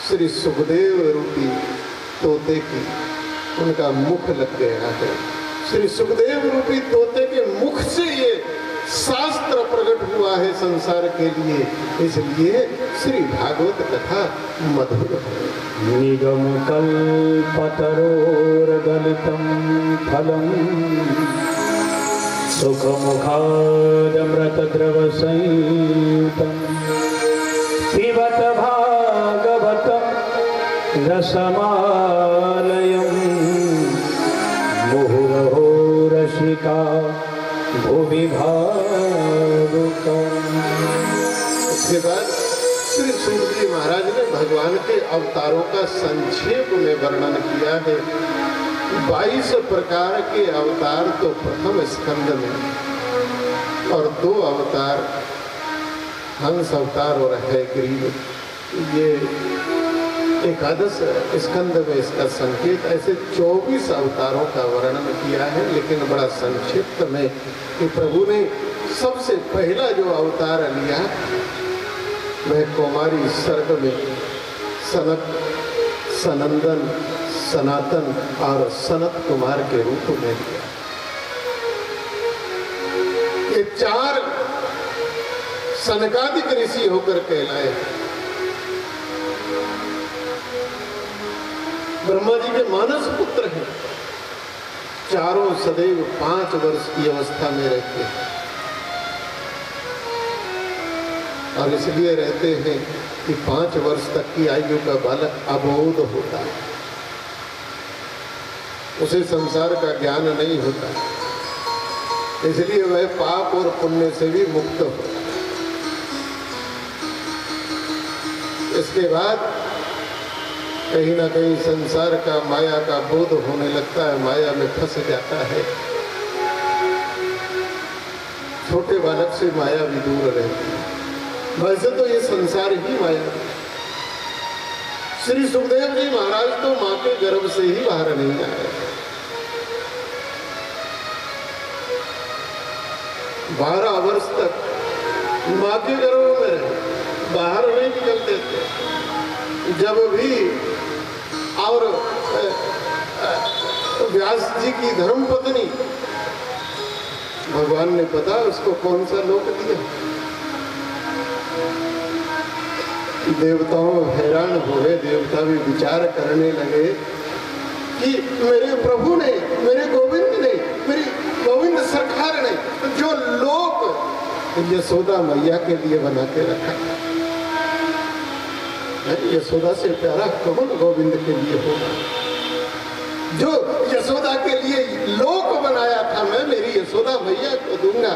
श्री सुखदेव रूपी तोते की उनका मुख लग गया है। श्री सुखदेव रूपी तोते के मुख से ये शास्त्र प्रकट हुआ है संसार के लिए, इसलिए श्री भागवत कथा मधुर है। निगम कल्पतरोर्गलितं फलम् सुखमुखादमृतद्रवसंयुतं पिबत भागवतं रसमालयं मुहुरहो रसिका भुवि भावुकम्। इसके बाद श्री सूत जी महाराज ने भगवान के अवतारों का संक्षेप में वर्णन किया है। 22 प्रकार के अवतार तो प्रथम स्कंद में, और 2 अवतार हंस अवतार और हयग्रीव, ये एकादश स्कंद में इसका संकेत। ऐसे 24 अवतारों का वर्णन किया है, लेकिन बड़ा संक्षिप्त में कि प्रभु ने सबसे पहला जो अवतार लिया वह कौमारी सर्ग में सनक, सनंदन, सनातन और सनत कुमार के रूप में लिया। ये 4 सनकादिक ऋषि होकर कहलाए। ब्रह्मा जी के मानस पुत्र हैं। चारों सदैव 5 वर्ष की अवस्था में रहते हैं, और इसलिए रहते हैं कि 5 वर्ष तक की आयु का बालक अबोध होता है, उसे संसार का ज्ञान नहीं होता, इसलिए वह पाप और पुण्य से भी मुक्त होता है। इसके बाद कहीं ना कहीं संसार का, माया का बोध होने लगता है, माया में फंस जाता है। छोटे बालक से माया भी दूर रहती है। वैसे तो ये संसार ही माया है। श्री सुखदेव जी महाराज तो माँ के गर्भ से ही बाहर नहीं आए। 12 वर्ष तक माँ के गर्भ में रहे, बाहर नहीं निकलते थे। जब भी और व्यास जी की धर्मपत्नी, भगवान ने पता उसको कौन सा लोक दिया। देवताओं हैरान हुए, देवता भी विचार करने लगे कि मेरे प्रभु ने, मेरे गोविंद ने, मेरी गोविंद सरकार ने जो लोक यशोदा मैया के लिए बना के रखा, यशोदा से प्यारा कौन गोविंद के लिए होगा। जो यशोदा के लिए लोक बनाया था, मैं मेरी यशोदा मैया को दूंगा,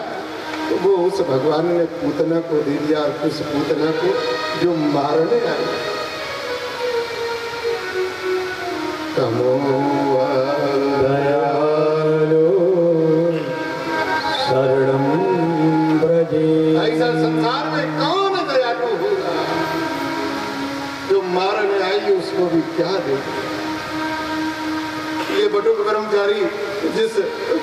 तो वो उस भगवान ने पूतना को दे दिया, और उस पूतना को जो मारने आए। दयालु शरणं ब्रजे। ऐसा संसार में कौन दयालु होगा? जो मारने आई उसको भी क्या दे। ये बटुक ब्रह्मचारी जिस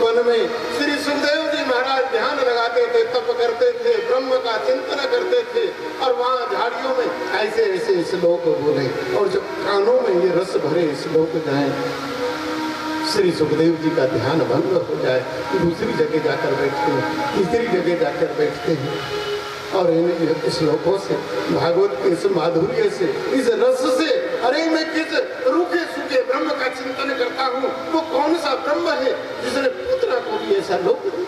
वन में श्री सुखदेव जी महाराज ध्यान लगाते थे, तप करते थे, ब्रह्म का चिंतन करते थे, और वहाँ झाड़ियों में ऐसे ऐसे श्लोक बोले, और जब कानों में ये रस भरे श्लोक जाए, श्री सुखदेव जी का ध्यान भंग हो जाए, दूसरी जगह जाकर बैठते हैं, तीसरी जगह जाकर बैठते हैं, और इन श्लोकों से, भागवत के इस माधुर्य से, इस रस से, अरे मैं किस रूखे सूखे ब्रह्म का चिंतन करता हूँ, वो कौन सा ब्रह्म है जिसने पुत्र को भी ऐसा लोक दिया।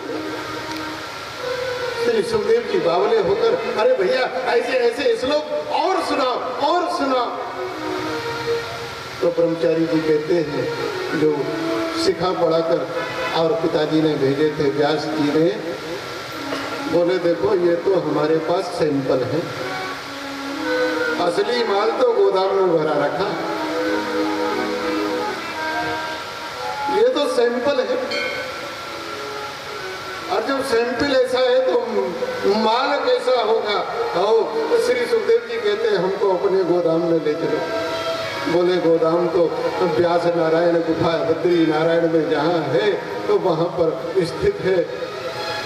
श्री सुखदेव जी बावले होकर, अरे भैया ऐसे ऐसे श्लोक और सुनाओ, और सुनाओ। तो ब्रह्मचारी जी कहते हैं, जो सिखा पढ़ाकर और पिताजी ने भेजे थे व्यास जी ने, बोले देखो ये तो हमारे पास सैंपल है, असली माल तो गोदाम में भरा रखा, ये तो सैंपल है, और जब सैंपल ऐसा है तो माल कैसा होगा। आओ, श्री सुखदेव जी कहते हैं हमको अपने गोदाम में ले चलो। बोले गोदाम तो व्यास नारायण गुफा बद्री नारायण में जहाँ है तो वहाँ पर स्थित है।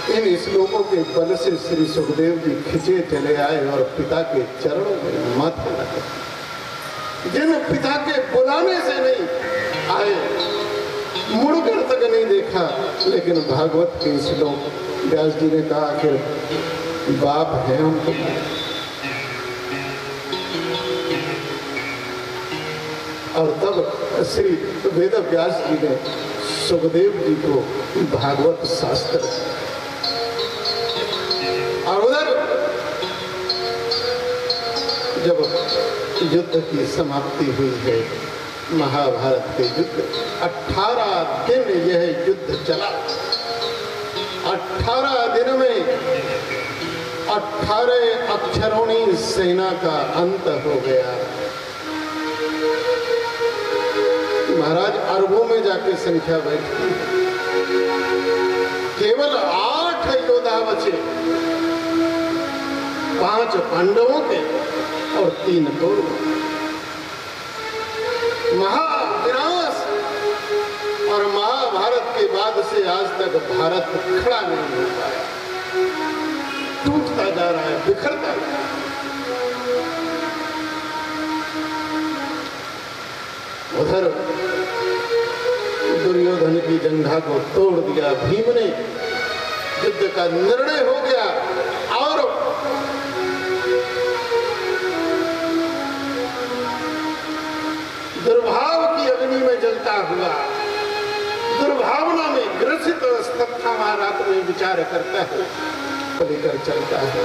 इन श्लोकों के बल से श्री सुखदेव जी खिंचे चले आए और पिता के चरणों में माथा रखा। जिन पिता के बुलाने से नहीं आए, मुड़कर तक नहीं देखा, लेकिन भागवत के श्लोक व्यास जी ने कहा आखिर बाप है हम तो। और तब श्री वेद व्यास जी ने सुखदेव जी को भागवत शास्त्र, और उधर जब युद्ध की समाप्ति हुई है, महाभारत के युद्ध 18 दिन यह युद्ध चला। 18 दिन में 18 अक्षरोणी सेना का अंत हो गया। महाराज अरबों में जाके संख्या बैठती, केवल 8 योद्धा बचे, 5 पांडवों के और 3 कौरवों। महाविनाश, और महाभारत के बाद से आज तक भारत खड़ा नहीं हो पाया, टूटता जा रहा है, बिखरता जा रहा है। उधर दुर्योधन की जंघा को तोड़ दिया भीम ने, युद्ध का निर्णय हो गया, और दुर्भाव की अग्नि में जलता हुआ, दुर्भावना में ग्रसित अवस्था रात में विचार करता है, लेकर चलता है।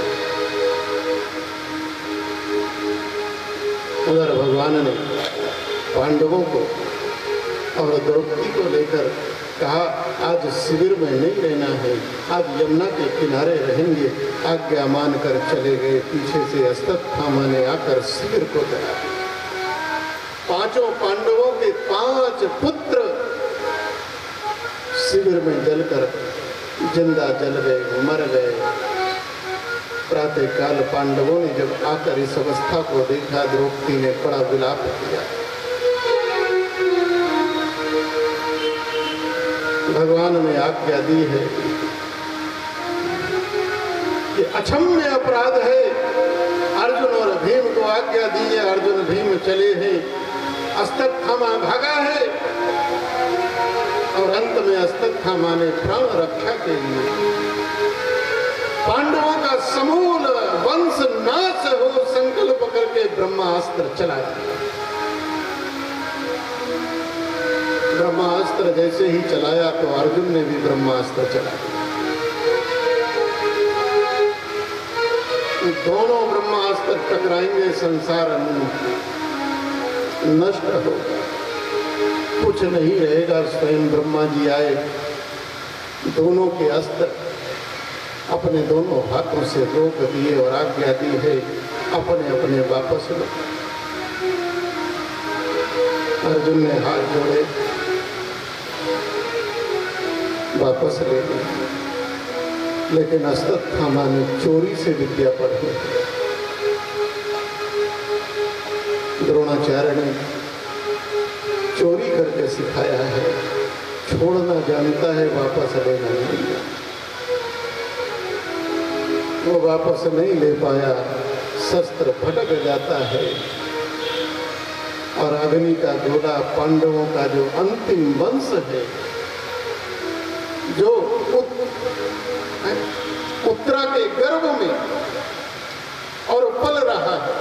उधर भगवान ने पांडवों को और द्रौपदी को लेकर कहा, आज शिविर में नहीं रहना है, आज यमुना के किनारे रहेंगे। आज्ञा मानकर चले गए। पीछे से अश्वत्थामा ने आकर शिविर को जला। 5 पांडवों के 5 पुत्र शिविर में जलकर जिंदा जल गए, मर गए। प्रातः काल पांडवों ने जब आकर इस अवस्था को देखा, द्रौपदी ने बड़ा विलाप किया। भगवान ने आज्ञा दी है कि अक्षम्य अपराध है। अर्जुन और भीम को आज्ञा दी है, अर्जुन भीम चले हैं, अश्वत्थामा भागा है, और अंत में अश्वत्थामा ने प्राण रक्षा के लिए पांडवों का समूल वंश नाश हो संकल्प करके ब्रह्मास्त्र चलाया। ब्रह्मास्त्र जैसे ही चलाया तो अर्जुन ने भी ब्रह्मास्त्र चलाया। दोनों ब्रह्मास्त्र टकराएंगे, संसार नष्ट होगा, कुछ नहीं रहेगा। स्वयं ब्रह्मा जी आए, दोनों के अस्त्र अपने दोनों हाथों से रोक दिए और आज्ञा दी है, अपने अपने वापस लो। अर्जुन ने हाथ जोड़े, वापस ले लिए, लेकिन अश्वत्थामा ने चोरी से विद्या पढ़ी। द्रोणाचार्य ने चोरी करके सिखाया है, छोड़ना जानता है, वापस लेना नहीं जानता। वो वापस नहीं ले पाया, शस्त्र भटक जाता है, और अग्नि का गोला पांडवों का जो अंतिम वंश है, जो उत्तरा के गर्भ में और पल रहा है,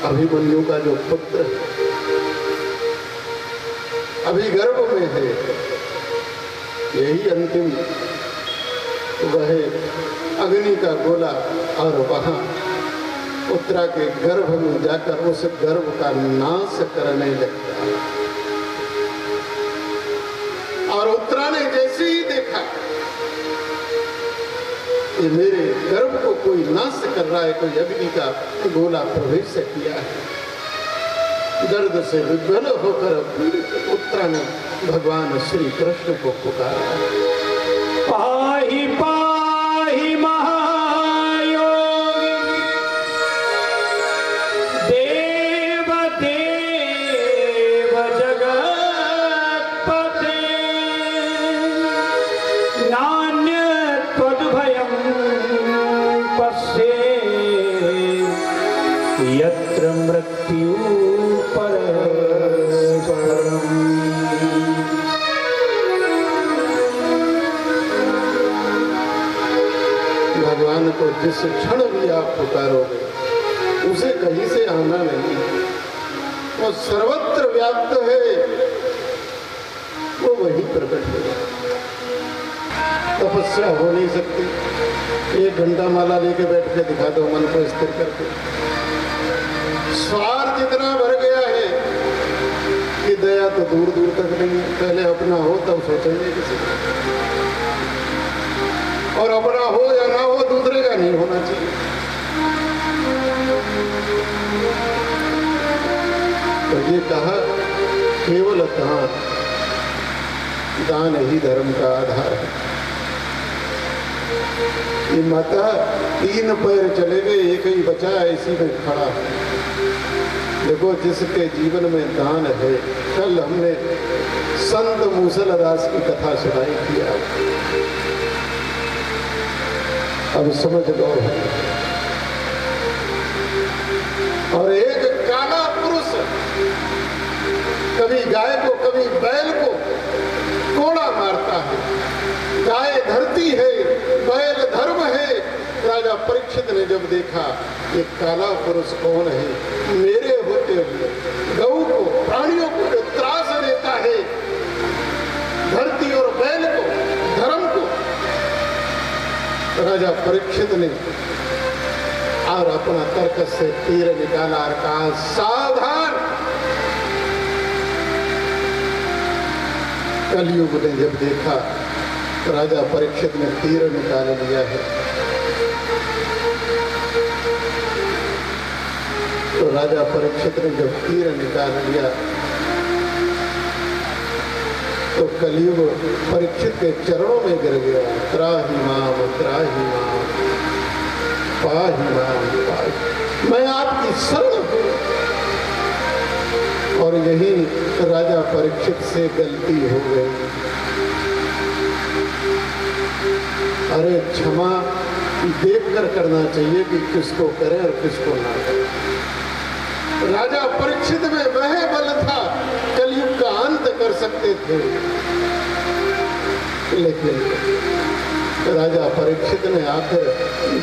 अभिमन्यु का जो पुत्र अभी गर्भ में है, यही अंतिम वह अग्नि का गोला, और वहां उत्तरा के गर्भ में जाकर उस गर्भ का नाश करने लगता है। और उत्तरा ने जैसे ही देखा कि मेरे गर्भ को कोई नाश कर रहा है, कोई अग्नि का गोला प्रवेश किया है, दर्द से विभ्वल होकर उत्तरा ने भगवान श्री कृष्ण को पुकारा। पाहि पाहि महायोगी देव देव जगत्पते, नान्यत् त्वद्भयं पश्य भगवान को जिस क्षण भी आप पुकारोगे उसे कहीं से आना नहीं, वो सर्वत्र व्याप्त है, वो वहीं प्रकट होगा। तपस्या हो नहीं सकती, 1 घंटा माला लेके बैठ के दिखा दो मन को स्थिर करके। स्वार्थ इतना भर गया है कि दया तो दूर दूर तक नहीं है। पहले अपना हो तब सोचेंगे किसी का, और अपना हो या ना हो दूसरे का नहीं होना चाहिए। तो ये कहा केवल दान ही धर्म का आधार है। ये माता 3 पैर चले गए, एक ही बचा इसी में खड़ा है। देखो जिसके जीवन में दान है, कल हमने संत मूसलदास की कथा सुनाई थी, अब समझ लो। और एक काला पुरुष कभी गाय को कभी बैल को कोड़ा मारता है। गाय धरती है, बैल धर्म है। राजा परीक्षित ने जब देखा ये काला पुरुष कौन है, मेरे होते हुए गऊ को, प्राणियों को जो त्रास देता है, धरती और बैल को, धर्म को, राजा परीक्षित ने और अपना तर्क से तीर निकाला और कहा सावधान। कलयुग ने जब देखा राजा परीक्षित ने तीर निकाल लिया है, तो राजा परीक्षित ने जब तीर निकाल लिया तो कलयुग परीक्षित के चरणों में गिर गया। त्राहि माम पाहि माम पाहि, मैं आपकी शरण हूं। और यही राजा परीक्षित से गलती हो गई। अरे क्षमा देखकर करना चाहिए कि किसको करें और किसको ना करें। राजा परीक्षित में वह बल था, कलयुग का अंत कर सकते थे, लेकिन राजा परीक्षित ने आकर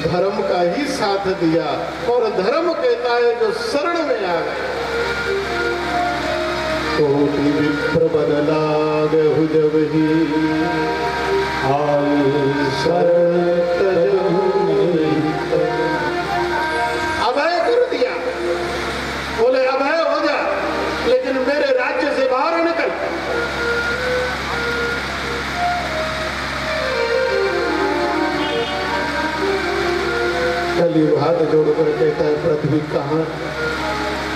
धर्म का ही साथ दिया। और धर्म कहता है जो शरण में आ गए। कोटि विप्र बदलागहु जब ही आए शरण तजहु निहित। अभय कर दिया, बोले अभय हो जा, लेकिन मेरे राज्य से बाहर निकल। कलयुग हाथ जोड़कर कहता है पृथ्वी कहाँ,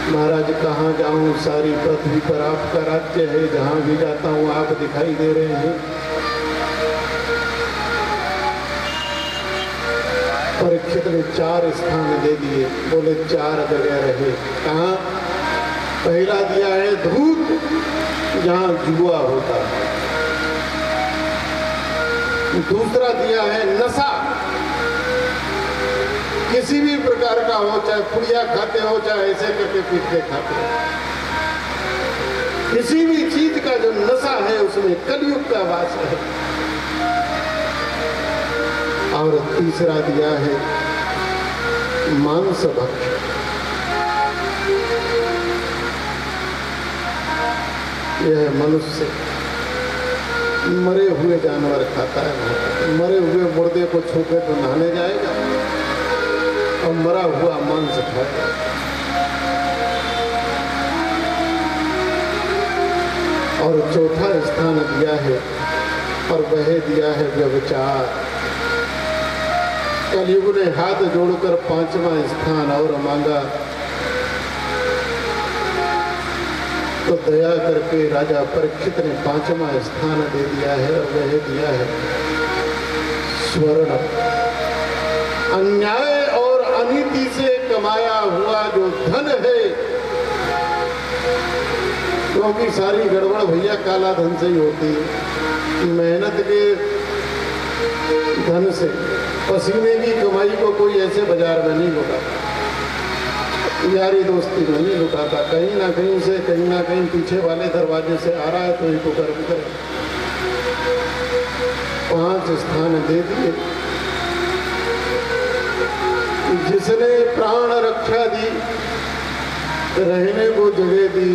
महाराज कहाँ जाऊं, सारी पृथ्वी पर आपका राज्य है, जहां भी जाता हूं आप दिखाई दे रहे हैं। परीक्षित ने 4 स्थान दे दिए, बोले 4 जगह रहे। कहाँ? पहला दिया है धूत, जहां जुआ होता है। दूसरा दिया है नशा, किसी भी प्रकार का हो, चाहे पुड़िया खाते हो, चाहे ऐसे करके पीटते खाते हो, किसी भी चीज का जो नशा है उसमें कलयुग का वास है। और तीसरा दिया है मांस भक्ष। यह मनुष्य मरे हुए जानवर खाता है, मरे हुए मुर्दे को छूके तो नहाने जाएगा और मरा हुआ मांस खाएगा। और चौथा स्थान दिया है, और वह दिया है व्यभिचार। कलयुग ने हाथ जोड़कर 5वां स्थान और मांगा, तो दया करके राजा परीक्षित ने 5वां स्थान दे दिया है, और वह दिया है स्वर्ण। अन्याय और अनीति से कमाया हुआ जो धन है, क्योंकि सारी गड़बड़ भैया काला धन से ही होती है। मेहनत के धन से, पसीने की कमाई को कोई ऐसे बाजार में नहीं होगा। यारी दोस्ती में नहीं लुटाता, कहीं ना कहीं से, कहीं ना कहीं पीछे वाले दरवाजे से आ रहा है तो इनको कर्म करे। 5 स्थान दे दिए। जिसने प्राण रक्षा दी, रहने को जगह दी,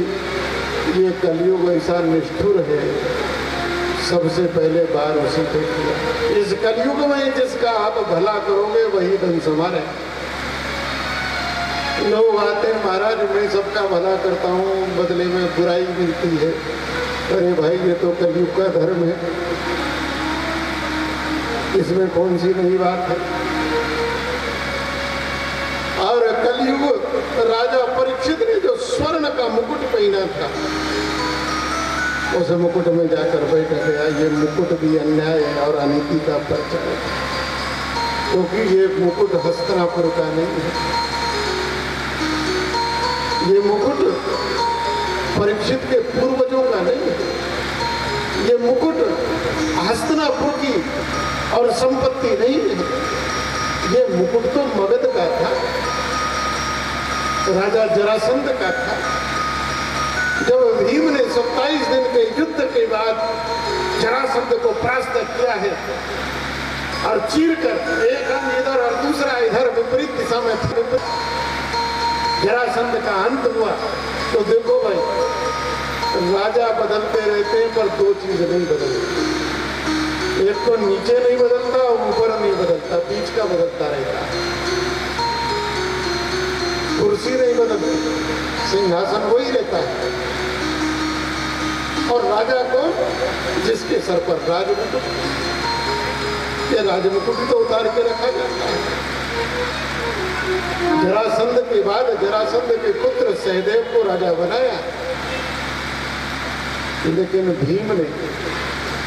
ये कलयुग ऐसा निष्ठुर है, सबसे पहले बार उसी को किया। इस कलयुग में जिसका आप भला करोगे वही धन संभाले। लोग आते हैं, महाराज मैं सबका भला करता हूँ, बदले में बुराई मिलती है। अरे भाई ये तो कलयुग का धर्म है, इसमें कौन सी नई बात है। और कलयुग राजा परीक्षित ने जो स्वर्ण का मुकुट पहना था, उस मुकुट में जाकर बैठ गया। ये मुकुट भी अन्याय है और अनीति का परिचय है, क्योंकि ये मुकुट हस्तिनापुर का नहीं है। ये मुकुट परीक्षित के पूर्वजों का नहीं है। ये मुकुट हस्तिनापुर की और संपत्ति नहीं है। ये मुकुट तो मगध का था, राजा जरासंध का था। जब भीम ने 27 दिन के युद्ध के बाद जरासंध को परास्त किया है और चीर कर एक अंग इधर और दूसरा इधर विपरीत दिशा में जरासंध का अंत हुआ, तो देखो भाई राजा बदलते रहते हैं पर 2 चीज नहीं बदलती। एक तो नीचे नहीं बदलता और ऊपर नहीं बदलता, बीच का बदलता रहता है। कुर्सी नहीं बदलती, सिंहासन वही रहता है। और राजा को जिसके सर पर राजमुकुट, ये राजमुकुट तो उतार के रखा जाता है। जरासंध के बाद जरासंध के पुत्र सहदेव को राजा बनाया, लेकिन भीम ने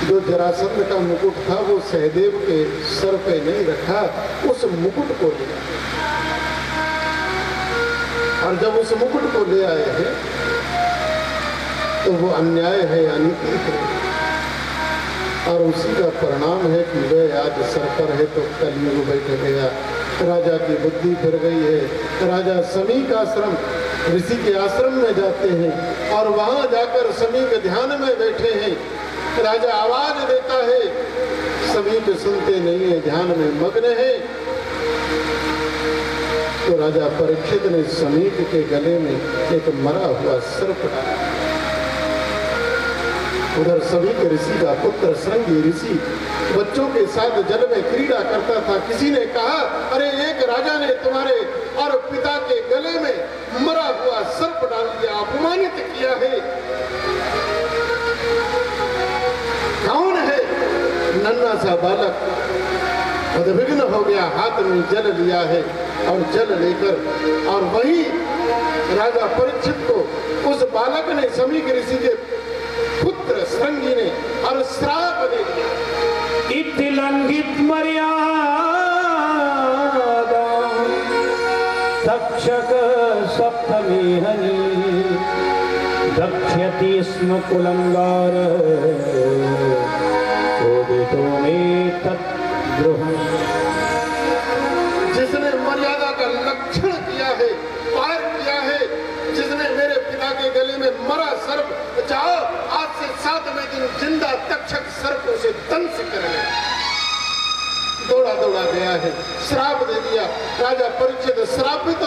जो जरासंध का मुकुट था वो सहदेव के सर पे नहीं रखा, उस मुकुट को लिया। और जब उस मुकुट को ले आए हैं तो वो अन्याय है, अनीति है, और उसी का परिणाम है कि वह आज सर पर है तो कलयुग बैठ गया। राजा की बुद्धि फिर गई है। राजा समीक आश्रम, ऋषि के आश्रम में जाते हैं और वहां जाकर समीक ध्यान में बैठे हैं। राजा आवाज देता है, समीक सुनते नहीं है, ध्यान में मग्न है। तो राजा परीक्षित ने समीक के गले में एक मरा हुआ सर्प डाला। उधर समीक ऋषि का पुत्र श्रृंगी ऋषि बच्चों के साथ जल में क्रीड़ा करता था। किसी ने कहा, अरे एक राजा ने तुम्हारे और पिता के गले में मरा हुआ सर्प डाल दिया, अपमानित किया है। कौन है? नन्हा सा बालक उद्विग्न हो गया, हाथ में जल लिया है और जल लेकर, और वही राजा परीक्षित को उस बालक ने समीक ऋषि के पुत्र श्रृंगी ने और श्राप दे दिया। इति लंघित मर्यादा तक्षक सप्तमी हनि दक्ष्यति स्म कुलंगार चोदितो में तद्द्रोहम्। जिसने मर्यादा का लक्षण किया है, पार किया है, जिसने मेरे पिता के गले में मरा सर्प, जाओ आज से 7वें दिन जिंदा तक्षक सर्प उसे दंश करेगा। दौड़ा दौड़ा गया है, श्राप दे दिया। राजा परीक्षित श्रापित